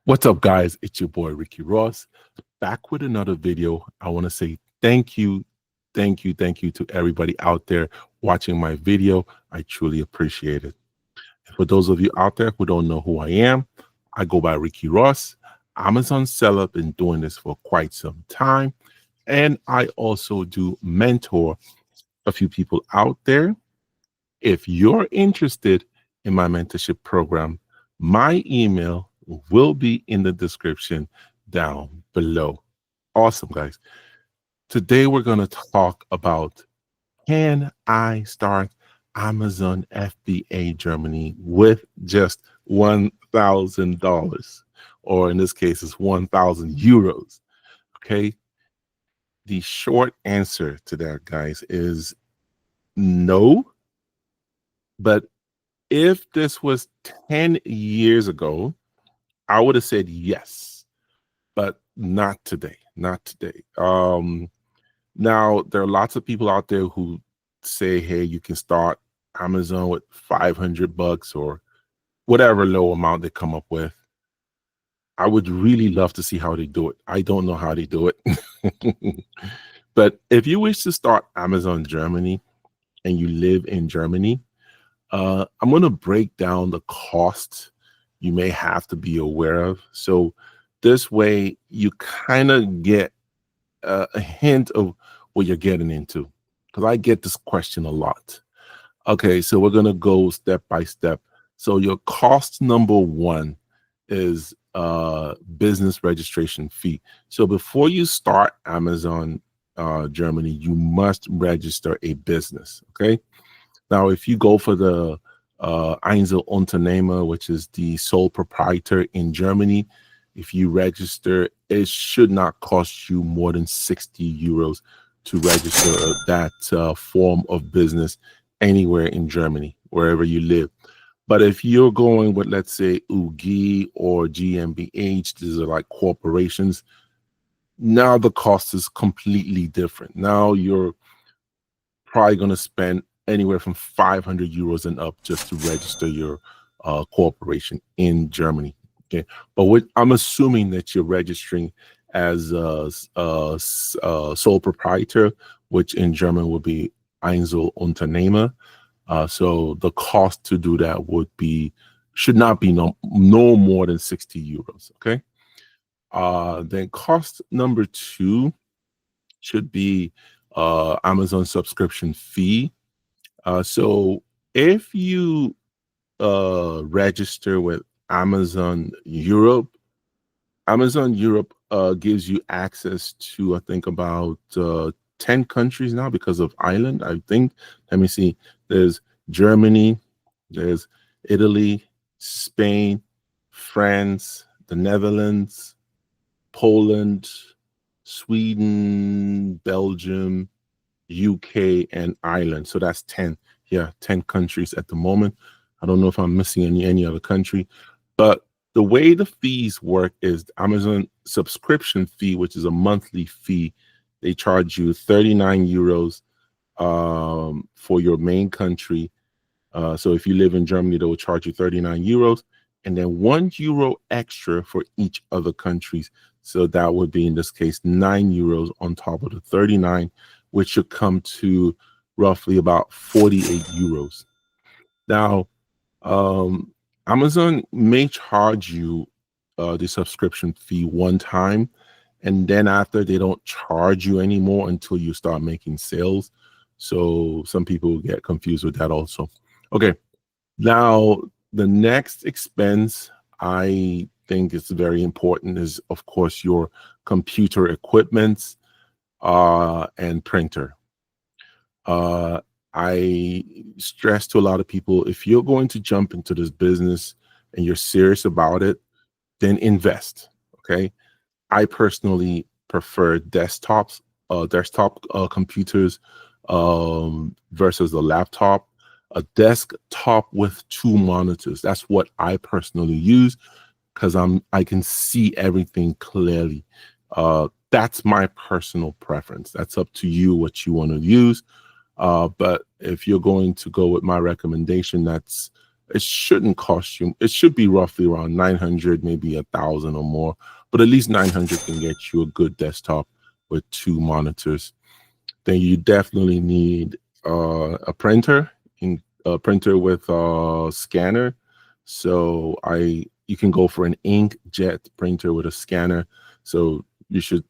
What's up, guys? It's your boy Ricky Ross, back with another video. I want to say thank you to everybody out there watching my video. I truly appreciate it. And for those of you out there who don't know who I am, I go by Ricky Ross, Amazon seller. Been doing this for quite some time, and I also do mentor a few people out there. If you're interested in my mentorship program, my email will be in the description down below. Awesome, guys. Today we're going to talk about, can I start Amazon FBA Germany with just $1,000? Or in this case, it's 1,000 euros. Okay. The short answer to that, guys, is no. But if this was 10 years ago, I would have said yes, but not today. Not today. Now there are lots of people out there who say, hey, you can start Amazon with $500 or whatever low amount they come up with. I would really love to see how they do it. I don't know how they do it. But if you wish to start Amazon Germany and you live in Germany, I'm going to break down the costs you may have to be aware of. So this way you kind of get a hint of what you're getting into, because I get this question a lot. Okay, so we're going to go step by step. So your cost number one is business registration fee. So before you start Amazon Germany, you must register a business. Okay. Now, if you go for the Einzelunternehmer, which is the sole proprietor in Germany, if you register, it should not cost you more than 60 euros to register that form of business anywhere in Germany, wherever you live. But if you're going with, let's say, UG or GmbH, these are like corporations, now the cost is completely different. Now you're probably going to spend anywhere from 500 euros and up just to register your corporation in Germany. Okay, but I'm assuming that you're registering as a sole proprietor, which in German would be Einzelunternehmer. So the cost to do that should not be no more than 60 euros. Okay. Then cost number two should be Amazon subscription fee. So if you register with Amazon Europe gives you access to, I think, about 10 countries now because of Ireland, I think. Let me see. There's Germany, there's Italy, Spain, France, the Netherlands, Poland, Sweden, Belgium, UK, and Ireland. So that's 10. Yeah, 10 countries at the moment. I don't know if I'm missing any other country. But the way the fees work is Amazon subscription fee, which is a monthly fee. They charge you 39 euros for your main country. So if you live in Germany, they will charge you 39 euros. And then €1 extra for each other countries. So that would be, in this case, 9 euros on top of the 39, which should come to roughly about 48 euros. Now, Amazon may charge you the subscription fee one time, and then after they don't charge you anymore until you start making sales. So some people get confused with that also. Okay, now the next expense I think is very important is, of course, your computer equipment and printer. I stress to a lot of people, if you're going to jump into this business and you're serious about it, then invest. Okay. I personally prefer desktop computers versus a laptop. A desktop with 2 monitors. That's what I personally use because I can see everything clearly. That's my personal preference. That's up to you what you want to use. But if you're going to go with my recommendation, that's It shouldn't cost you. It should be roughly around 900, maybe 1,000 or more, but at least 900 can get you a good desktop with 2 monitors. Then you definitely need a printer, a printer with a scanner. So you can go for an inkjet printer with a scanner. So you should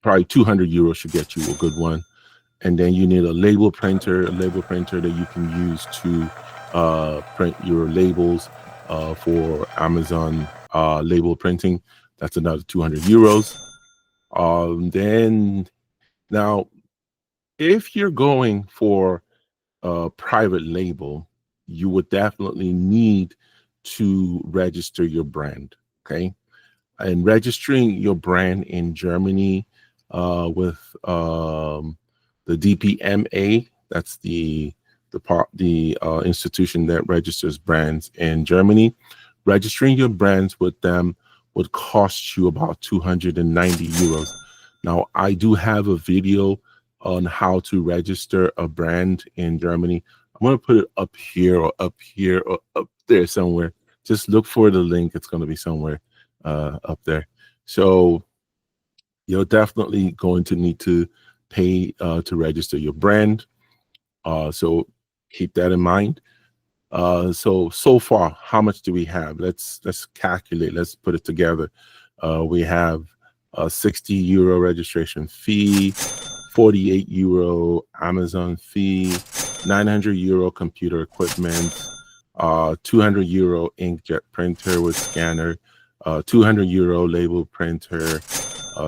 probably 200 euros should get you a good one. And then you need a label printer that you can use to print your labels for Amazon label printing. That's another 200 euros. Then now, if you're going for a private label, you would definitely need to register your brand. Okay. And registering your brand in Germany with the DPMA, that's the institution that registers brands in Germany. Registering your brands with them would cost you about 290 euros. Now, I do have a video on how to register a brand in Germany. I'm going to put it up here or up there somewhere. Just look for the link. It's going to be somewhere up there. So you're definitely going to need to pay to register your brand. So keep that in mind. So far, how much do we have? Let's calculate. Let's put it together. We have a 60 euro registration fee, 48 euro Amazon fee, 900 euro computer equipment, 200 euro inkjet printer with scanner, 200 euro label printer,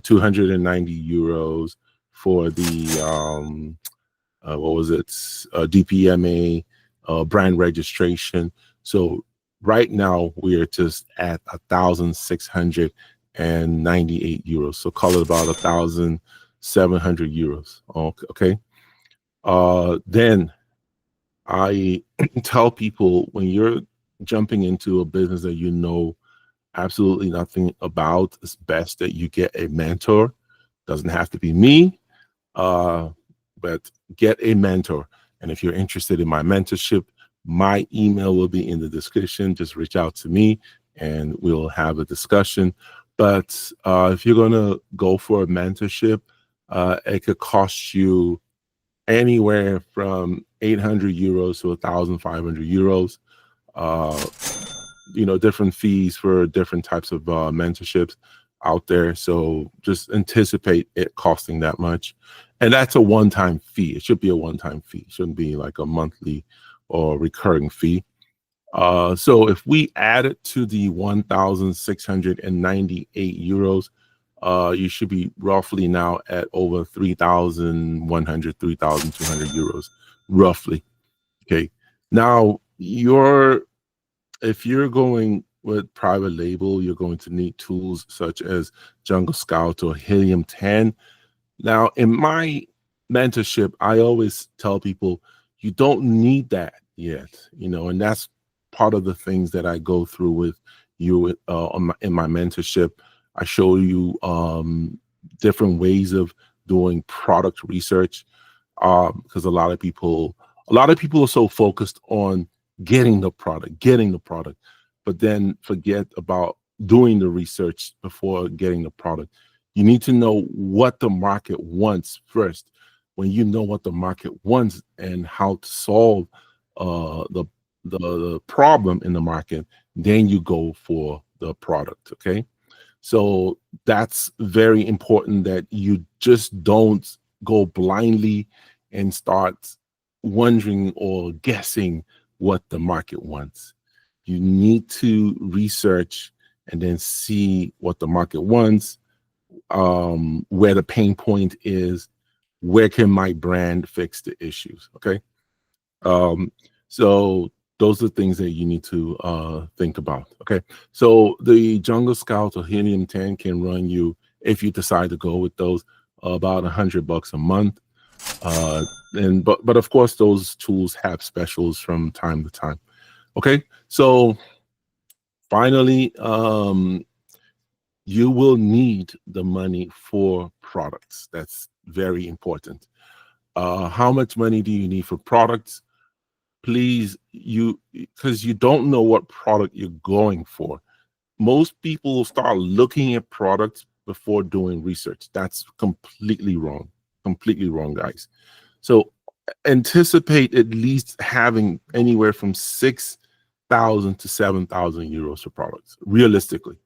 290 euros for the what was it? DPMA brand registration. So right now we're just at 1,698 euros. So call it about 1,700 euros. Okay. Then I tell people, when you're jumping into a business that you know absolutely nothing about, it's best that you get a mentor. Doesn't have to be me, but get a mentor. And if you're interested in my mentorship, my email will be in the description. Just reach out to me and we'll have a discussion. But if you're going to go for a mentorship, it could cost you anywhere from 800 euros to 1,500 euros. Different fees for different types of mentorships out there. So just anticipate it costing that much. And that's a one-time fee. It should be a one-time fee. It shouldn't be like a monthly or recurring fee. So if we add it to the 1,698 euros, you should be roughly now at over 3,100, 3,200 euros, roughly. Okay. Now, if you're going with private label, you're going to need tools such as Jungle Scout or Helium 10. Now, in my mentorship, I always tell people you don't need that yet, and that's part of the things that I go through with you in my mentorship. I show you different ways of doing product research because a lot of people are so focused on getting the product, but then forget about doing the research before getting the product. You need to know what the market wants first. When you know what the market wants and how to solve the problem in the market, then you go for the product. Okay, so that's very important, that you just don't go blindly and start wondering or guessing what the market wants. You need to research and then see what the market wants, where the pain point is, where can my brand fix the issues. Okay. So those are things that you need to think about. Okay. So the Jungle Scout or Helium 10 can run you, if you decide to go with those, about $100 a month. But of course, those tools have specials from time to time. Okay. So finally, you will need the money for products. That's very important. How much money do you need for products? please, because you don't know what product you're going for. Most people will start looking at products before doing research. That's completely wrong. Completely wrong, guys. So anticipate at least having anywhere from 6,000 to 7,000 euros for products. Realistically,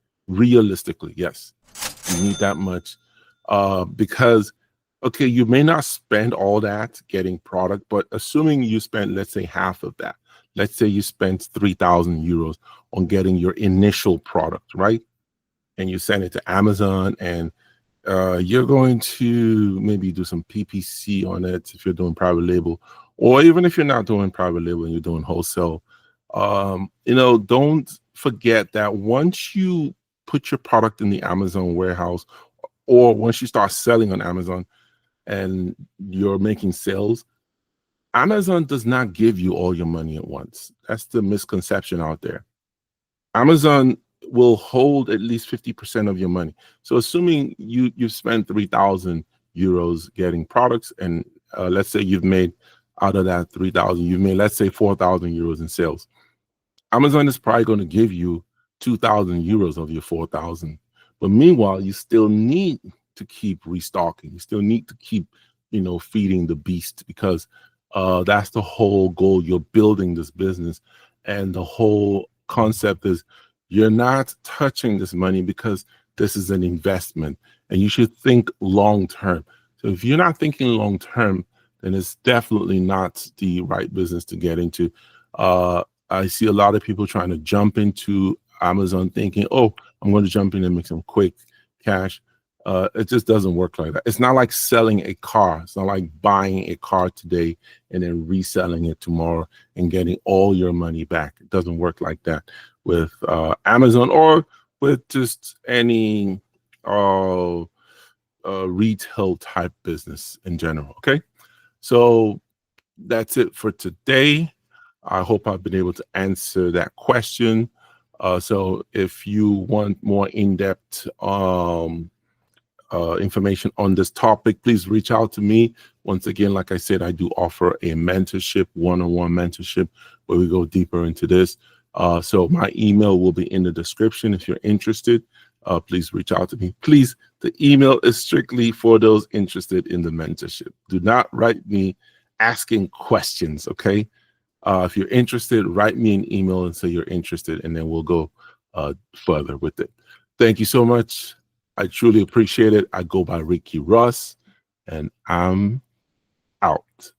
yes, you need that much, because okay, you may not spend all that getting product, but assuming you spend, let's say, half of that, let's say you spent 3,000 euros on getting your initial product, right? And you send it to Amazon, and you're going to maybe do some PPC on it if you're doing private label, or even if you're not doing private label and you're doing wholesale. Don't forget that once you put your product in the Amazon warehouse, or once you start selling on Amazon and you're making sales, Amazon does not give you all your money at once. That's the misconception out there. Amazon will hold at least 50% of your money. So assuming you've spent 3,000 euros getting products, and let's say you've made, out of that 3,000, you've made, let's say, 4,000 euros in sales. Amazon is probably going to give you 2,000 euros of your 4,000. But meanwhile, you still need to keep restocking. You still need to keep, feeding the beast, because that's the whole goal. You're building this business, and the whole concept is you're not touching this money because this is an investment, and you should think long term. So if you're not thinking long term, then it's definitely not the right business to get into. I see a lot of people trying to jump into Amazon thinking, oh, I'm going to jump in and make some quick cash. It just doesn't work like that. It's not like selling a car. It's not like buying a car today and then reselling it tomorrow and getting all your money back. It doesn't work like that with Amazon, or with just any retail type business in general. Okay, so that's it for today. I hope I've been able to answer that question. So if you want more in-depth information on this topic, please reach out to me. Once again, like I said, I do offer a mentorship, one-on-one mentorship, where we go deeper into this. So my email will be in the description. If you're interested, please reach out to me. Please, the email is strictly for those interested in the mentorship. Do not write me asking questions, okay? If you're interested, write me an email and say you're interested, and then we'll go further with it. Thank you so much. I truly appreciate it. I go by Ricky Ross, and I'm out.